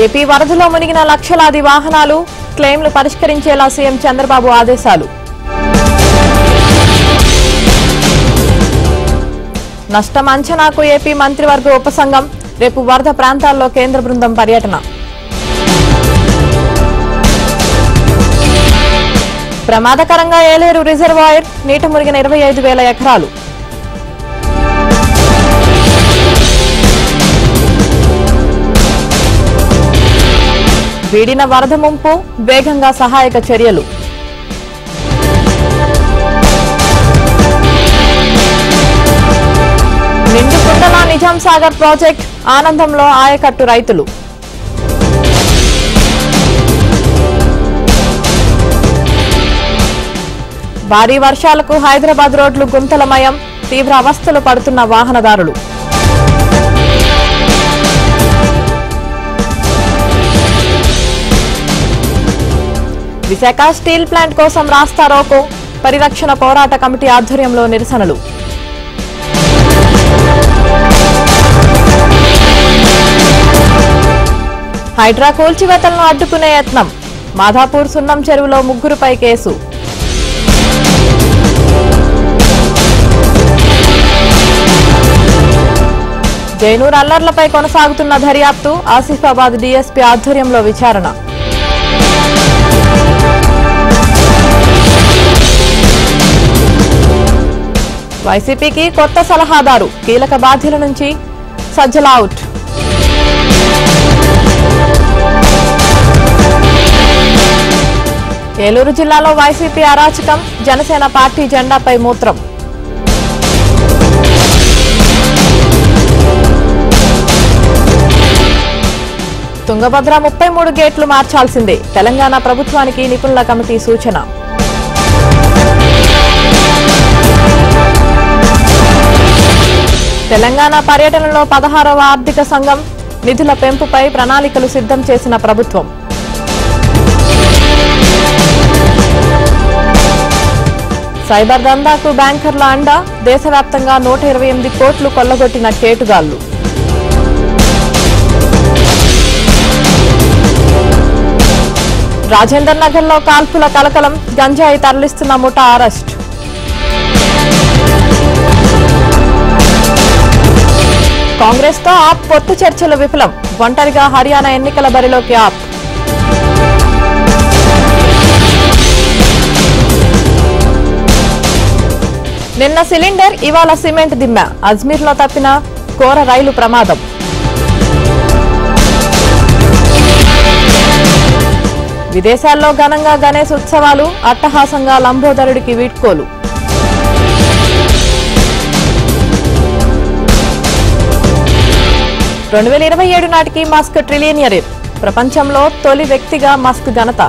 AP వరదలో మునిగిన లక్షలాది వాహనాలు క్లెయిమ్లు పరిష్కరించేలా సీఎం చంద్రబాబు ఆదేశాలు. నష్టం అంచనాకు ఏపీ మంత్రివర్గ ఉపసంఘం రేపు వరద ప్రాంతాల్లో కేంద్ర బృందం పర్యటన. ప్రమాదకరంగా ఏలేరు రిజర్వాయర్ నీట మునిగిన 25,000 ఎకరాలు. వీడిన వరద ముంపు వేగంగా సహాయక చర్యలు. నిండుకుండల నిజాం సాగర్ ప్రాజెక్ట్ ఆనందంలో ఆయకట్టు రైతులు. భారీ వర్షాలకు హైదరాబాద్ రోడ్లు గుంతలమయం, తీవ్ర అవస్థలు పడుతున్న వాహనదారులు. విశాఖ స్టీల్ ప్లాంట్ కోసం రాస్తారోకో, పరిరక్షణ పోరాట కమిటీ ఆధ్వర్యంలో నిరసనలు. హైడ్రా కూల్చివేతలను అడ్డుకునే యత్నం, మాధాపూర్ సున్నం చెరువులో 3పై కేసు. జైనూర్ అల్లర్లపై కొనసాగుతున్న దర్యాప్తు, ఆసిఫాబాద్ డీఎస్పీ ఆధ్వర్యంలో విచారణ. వైసీపీకి కొత్త సలహాదారు, కీలక బాధ్యుల నుంచి సజ్జల అవుట్. ఏలూరు జిల్లాలో వైసీపీ అరాచకం, జనసేన పార్టీ జెండాపై మూత్రం. తుంగభద్ర 33 గేట్లు మార్చాల్సిందే, తెలంగాణ ప్రభుత్వానికి నిపుణుల కమిటీ సూచన. తెలంగాణ పర్యటనలో 16వ ఆర్థిక సంఘం నిధుల పెంపుపై ప్రణాళికలు సిద్ధం చేసిన ప్రభుత్వం. సైబర్ దందాకు బ్యాంకర్ల అండ, దేశవ్యాప్తంగా 128 కోట్లు కొల్లగొట్టిన కేటుగాళ్లు. రాజేందర్ నగర్లో కాల్పుల కలకలం, గంజాయి తరలిస్తున్న ముఠా అరెస్ట్. కాంగ్రెస్ తో ఆప్ పొత్తు చర్చలు విఫలం, ఒంటరిగా హర్యానా ఎన్నికల బరిలోకి ఆప్. నిన్న సిలిండర్, ఇవాళ సిమెంట్ దిమ్మ, అజ్మీర్లో తప్పిన ఘోర రైలు ప్రమాదం. విదేశాల్లో ఘనంగా గణేశ్ ఉత్సవాలు, అట్టహాసంగా లంబోదరుడికి వీడ్కోలు. (2027) నాటికి మస్క్ ట్రిలియనియర్, ప్రపంచంలో తొలి వ్యక్తిగా మస్క్ ఘనత.